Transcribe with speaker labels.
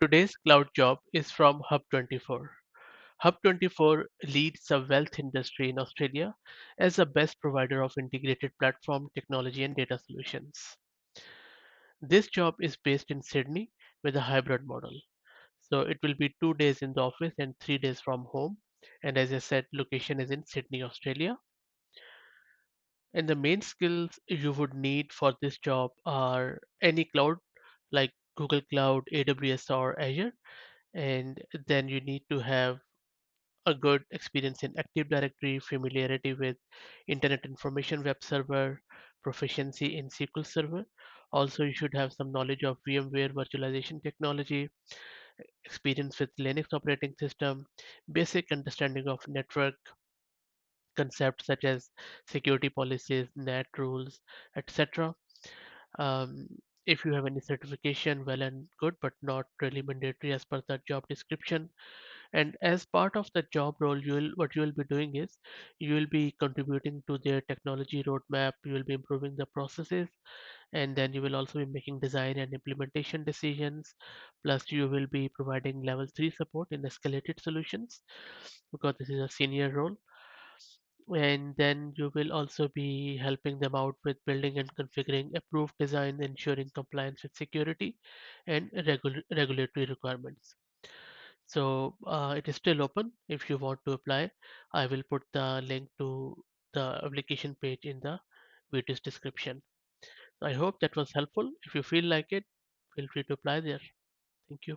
Speaker 1: Today's cloud job is from Hub24. Hub24 leads the wealth industry in Australia as the best provider of integrated platform technology and data solutions. This job is based in Sydney with a hybrid model. So it will be 2 days in the office and 3 days from home. And as I said, location is in Sydney, Australia. And the main skills you would need for this job are any cloud like Google Cloud, AWS, or Azure. And then you need to have a good experience in Active Directory, familiarity with Internet Information Web Server, proficiency in SQL Server. Also, you should have some knowledge of VMware virtualization technology, experience with Linux operating system, basic understanding of network concepts such as security policies, NAT rules, etc. Um, if you have any certification, well and good, but not really mandatory as per the job description. And as part of the job role, what you will be doing is you will be contributing to their technology roadmap. You will be improving the processes, and then you will also be making design and implementation decisions. Plus, you will be providing level 3 support in escalated solutions because this is a senior role. And then you will also be helping them out with building and configuring approved design, ensuring compliance with security and regulatory requirements. So it is still open. If you want to apply, I will put the link to the application page in the video's description. I hope that was helpful. If you feel like it, feel free to apply there. Thank you.